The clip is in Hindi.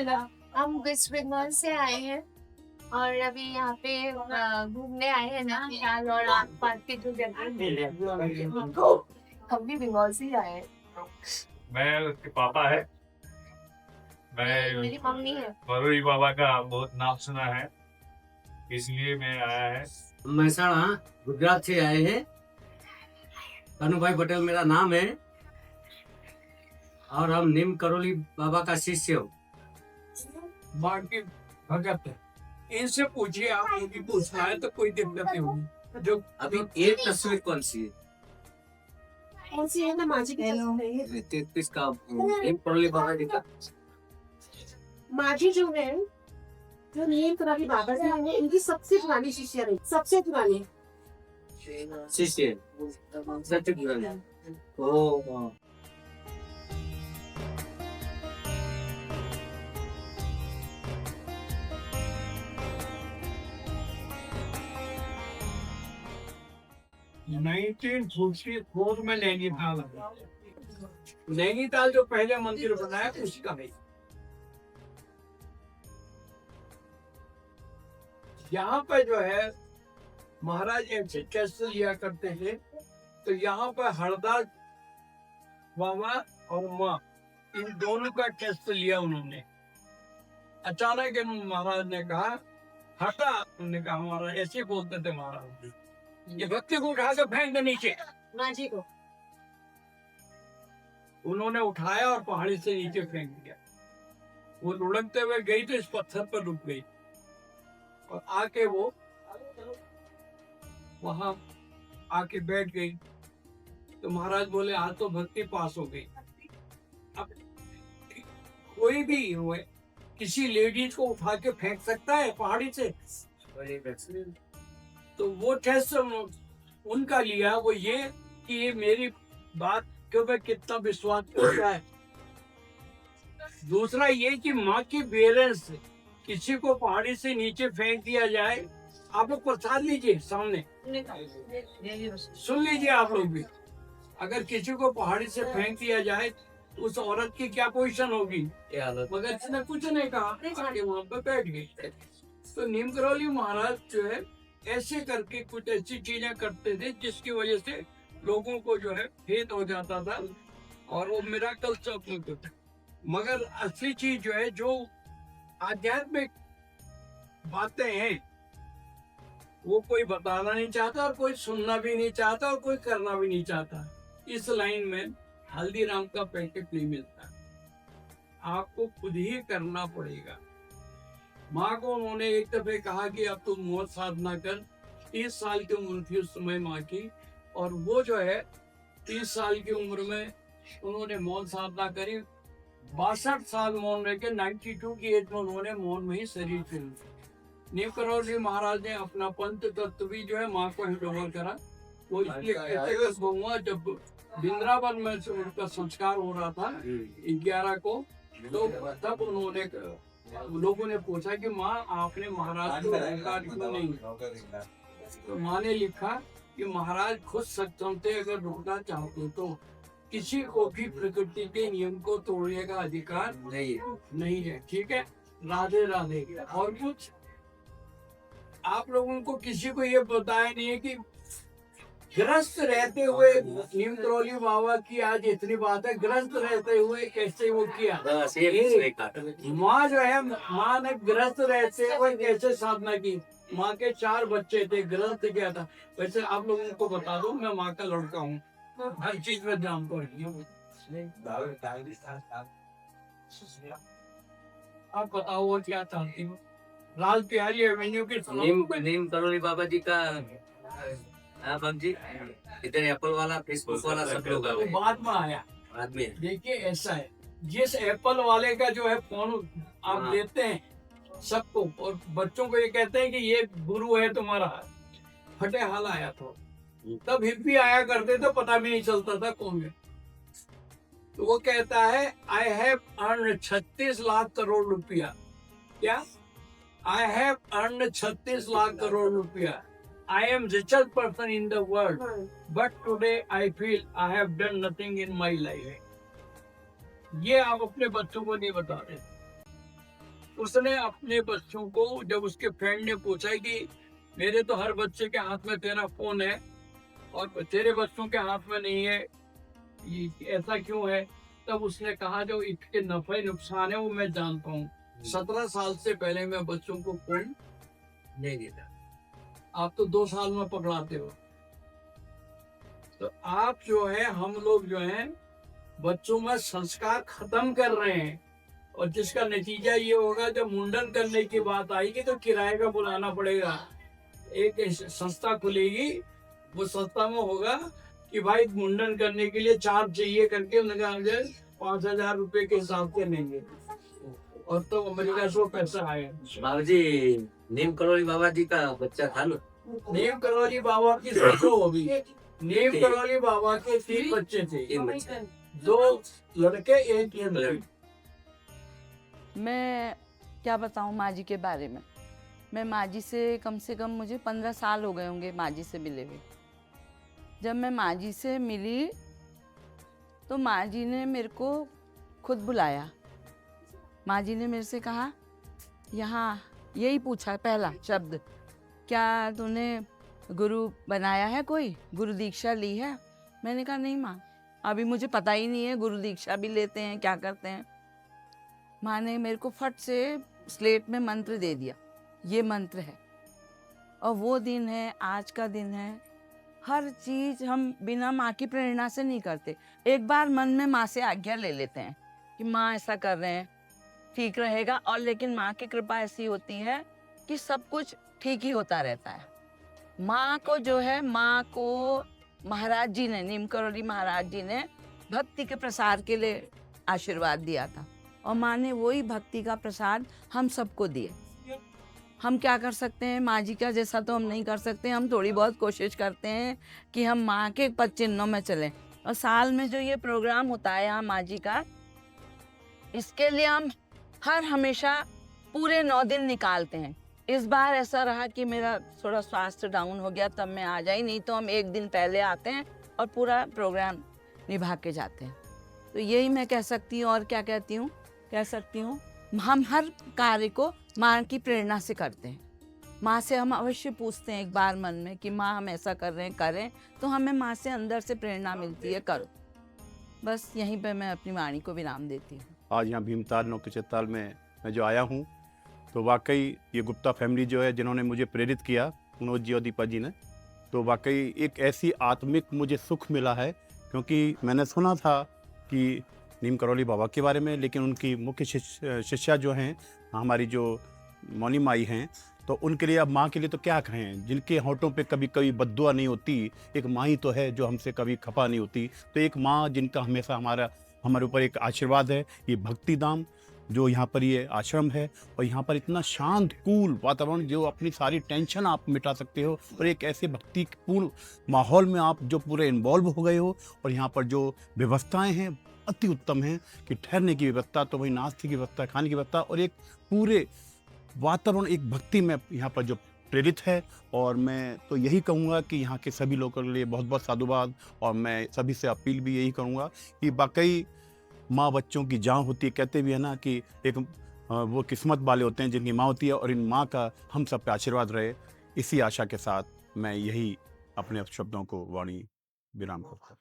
हम वेस्ट बंगाल से आए हैं और अभी यहाँ पे घूमने आए हैं ना फिलहाल और आसपास की जो जगह हम भी बंगाल से ही आए हैं। मैं उसके पापा है। मेरी मैं मम्मी है। मरुई बाबा का बहुत नाम सुना है, इसलिए मैं आया है। મહેસાણા ગુજરાત से आए हैं। कनुभाई पटेल मेरा नाम है और हम नीम करोली बाबा का शिष्य हूँ। माँ की भगत है, इनसे पूछिए। आप यदि पूछना है तो कोई दिक्कत नहीं होगी। जो अभी एक तस्वीर कौन सी ऐसी है ना माजी की है? 33 का नीम करोली बाबा जी का माजी जो है जो नीम करोली बाबा जी हैं इनकी सबसे पुरानी शिष्या रही, सबसे पुरानी शिष्य सत्य पुराना। ओ 1944 में नैनीताल आया। नैनीताल जो पहले मंदिर बनाया उसका है। यहाँ पे जो है महाराज ऐसे टेस्ट लिया करते थे, तो यहाँ पर हरदास बाबा और माँ इन दोनों का टेस्ट लिया उन्होंने। अचानक महाराज ने कहा हटा, उन्होंने कहा महाराज ऐसे बोलते थे महाराज, ये व्यक्ति को उठा कर फेंक दे नीचे। माजी को उन्होंने उठाया और पहाड़ी से नीचे फेंक दिया। वो लुढ़कते हुए गई तो इस पत्थर पर रुक गई और आके वो वहां आके बैठ गई। तो महाराज बोले आज तो भक्ति पास हो गई। अब कोई भी हुए किसी लेडीज को उठा के फेंक सकता है पहाड़ी से? तो वो टेस्ट उनका लिया वो ये कि ये मेरी बात के ऊपर कितना विश्वास करता है। दूसरा ये कि माँ की बेलेंस किसी को पहाड़ी से नीचे फेंक दिया जाए। आप लोग प्रसाद लीजिए सामने, सुन लीजिए आप लोग भी। अगर किसी को पहाड़ी से फेंक दिया जाए तो उस औरत की क्या पोजीशन होगी? मगर इसने कुछ नहीं कहा, आके वहां पर बैठ गई। तो नीम करोली महाराज जो है ऐसे करके कुछ ऐसी चीजें करते थे जिसकी वजह से लोगों को जो है भेद हो जाता था और वो मिराकल सब होते थे। मगर असली चीज जो है, जो आध्यात्मिक बातें हैं, वो कोई बताना नहीं चाहता और कोई सुनना भी नहीं चाहता और कोई करना भी नहीं चाहता। इस लाइन में हल्दीराम का पैकेट नहीं मिलता, आपको खुद ही करना पड़ेगा। माँ को उन्होंने एक दफे कहा कि अब तुम मौत साधना कर। 30 साल की उम्र थी उस समय माँ की, और वो जो है 30 साल की उम्र में उन्होंने मौन साधना करी। 62 साल मौन रह के 92 की एज में उन्होंने मौन में ही शरीर छोड़ दिया। नीम करोली महाराज ने अपना पंच तत्व भी जो है माँ को हैंड ओवर करा। वो इसलिए कहते हुआ जब वृंदावन में उनका संस्कार हो रहा था 11 को, तो तब उन्होंने लोगों ने पूछा कि माँ आपने महाराज को अहंकार क्यों नहीं? तो माँ ने लिखा कि महाराज खुद सक्षम थे, अगर रुकना चाहते तो किसी को भी प्रकृति के नियम को तोड़ने का अधिकार नहीं है। ठीक है, राधे राधे। और कुछ आप लोगों को किसी को ये बताया नहीं है कि ग्रस्त रहते हुए नीम करोली बाबा की आज इतनी बात है, ग्रस्त रहते हुए कैसे वो किया। माँ जो है, माँ ने ग्रस्त रहते हुए कैसे साधना की। माँ के 4 बच्चे थे, ग्रस्त क्या था। वैसे आप लोगों को बता दो, मैं माँ का लड़का हूँ, हर चीज में जानता हूँ। आप बताओ वो क्या चाहती हो? लाल प्यारी एवेन्यू के नीम करोली बाबा जी का बाबा जी इधर एप्पल वाला, फेसबुक वाला सब लोग वो बाद में आया। बाद में देखिए ऐसा है, जिस एप्पल वाले का जो है फोन आप लेते हैं सबको, और बच्चों को ये कहते हैं कि ये गुरु है तुम्हारा, फटे हाल आया था। तब हिप्पी आया करते थे, पता भी नहीं चलता था कौन है। तो वो कहता है I have earn 36 lakh crore रुपया। क्या? I have earn 36 lakh crore रुपया। I am richest person in the world, but today I feel I have done nothing in my life. ये आप अपने बच्चों को नहीं बता रहे। उसने अपने बच्चों को, जब उसके फ्रेंड ने पूछा कि मेरे तो हर बच्चे के हाथ में तेरा फोन है और तेरे बच्चों के हाथ में नहीं है, ये ऐसा क्यों है? तब उसने कहा जो इसके नफे नुकसान है वो मैं जानता हूँ। 17 साल से पहले मैं बच्चों को फोन नहीं देता। आप तो 2 साल में पकड़ाते हो। तो आप जो है, हम लोग जो है बच्चों में संस्कार खत्म कर रहे हैं, और जिसका नतीजा ये होगा जब मुंडन करने की बात आएगी तो किराए का बुलाना पड़ेगा। एक संस्था खुलेगी, वो संस्था में होगा कि भाई मुंडन करने के लिए चार्ज चाहिए करके उनका 5,000 रुपए के हिसाब से लेंगे, और तो अमेरिका से वो पैसा आएगा। बाबा जी, नीम करोली बाबा जी का बच्चा था ना? नीम करोली बाबा की सोचो होगी। नीम करोली बाबा के 3 बच्चे थे, 3 बच्चे। 2 लड़के 1 लड़की। मैं क्या बताऊं माँ जी के बारे में। मैं माँ जी से कम मुझे 15 साल हो गए होंगे माँ जी से मिले हुए। जब मैं माँ जी से मिली तो माँ जी ने मेरे को खुद बुलाया। माँ जी ने मेरे से कहा, यहाँ यही पूछा पहला शब्द, क्या तूने गुरु बनाया है, कोई गुरु दीक्षा ली है? मैंने कहा नहीं माँ, अभी मुझे पता ही नहीं है गुरु दीक्षा भी लेते हैं, क्या करते हैं। माँ ने मेरे को फट से स्लेट में मंत्र दे दिया, ये मंत्र है। और वो दिन है, आज का दिन है। हर चीज़ हम बिना माँ की प्रेरणा से नहीं करते। एक बार मन में माँ से आज्ञा ले लेते हैं कि माँ ऐसा कर रहे हैं, ठीक रहेगा। और लेकिन माँ की कृपा ऐसी होती है कि सब कुछ ठीक ही होता रहता है। माँ को जो है, माँ को महाराज जी ने, नीम करोली महाराज जी ने भक्ति के प्रसार के लिए आशीर्वाद दिया था, और माँ ने वही भक्ति का प्रसाद हम सबको दिए। हम क्या कर सकते हैं, माँ जी का जैसा तो हम नहीं कर सकते। हम थोड़ी बहुत कोशिश करते हैं कि हम माँ के पद चिन्हों में चलें। और साल में जो ये प्रोग्राम होता है यहाँ माँ जी का, इसके लिए हम हमेशा पूरे 9 दिन निकालते हैं। इस बार ऐसा रहा कि मेरा थोड़ा स्वास्थ्य डाउन हो गया, तब मैं आ जाई, नहीं तो हम 1 दिन पहले आते हैं और पूरा प्रोग्राम निभा के जाते हैं। तो यही मैं कह सकती हूँ। और क्या कहती हूँ, कह सकती हूँ, हम हर कार्य को माँ की प्रेरणा से करते हैं। माँ से हम अवश्य पूछते हैं एक बार मन में कि माँ हम ऐसा कर रहे हैं, करें, तो हमें माँ से अंदर से प्रेरणा मिलती है, करो। बस यहीं पे मैं अपनी वाणी को विराम देती हूँ। आज यहाँ भीमताल नौकेचताल में मैं जो आया हूँ, तो वाकई ये गुप्ता फैमिली जो है, जिन्होंने मुझे प्रेरित किया, मनोज जी और दीपा जी ने, तो वाकई एक ऐसी आत्मिक मुझे सुख मिला है। क्योंकि मैंने सुना था कि नीम करोली बाबा के बारे में, लेकिन उनकी मुख्य शिष्या जो हैं, हमारी जो मौनी माई हैं, तो उनके लिए, अब माँ के लिए तो क्या कहें, जिनके होंठों पे कभी कभी बद्दुआ नहीं होती, एक माँ ही तो है जो हमसे कभी खफा नहीं होती। तो एक माँ जिनका हमेशा हमारे ऊपर एक आशीर्वाद है, ये भक्ति धाम जो यहाँ पर ये आश्रम है, और यहाँ पर इतना शांत कूल वातावरण, जो अपनी सारी टेंशन आप मिटा सकते हो, और एक ऐसे भक्तिपूर्ण माहौल में आप जो पूरे इन्वॉल्व हो गए हो। और यहाँ पर जो व्यवस्थाएं हैं अति उत्तम हैं, कि ठहरने की व्यवस्था, तो वही नाश्ते की व्यवस्था, खाने की व्यवस्था, और एक पूरे वातावरण एक भक्ति में यहाँ पर जो प्रेरित है। और मैं तो यही कहूँगा कि यहाँ के सभी लोगों के लिए बहुत बहुत साधुवाद। और मैं सभी से अपील भी यही करूँगा कि वाकई माँ बच्चों की जान होती है। कहते भी है ना कि एक वो किस्मत वाले होते हैं जिनकी माँ होती है, और इन माँ का हम सब पे आशीर्वाद रहे। इसी आशा के साथ मैं यही अपने शब्दों को वाणी विराम करता हूँ।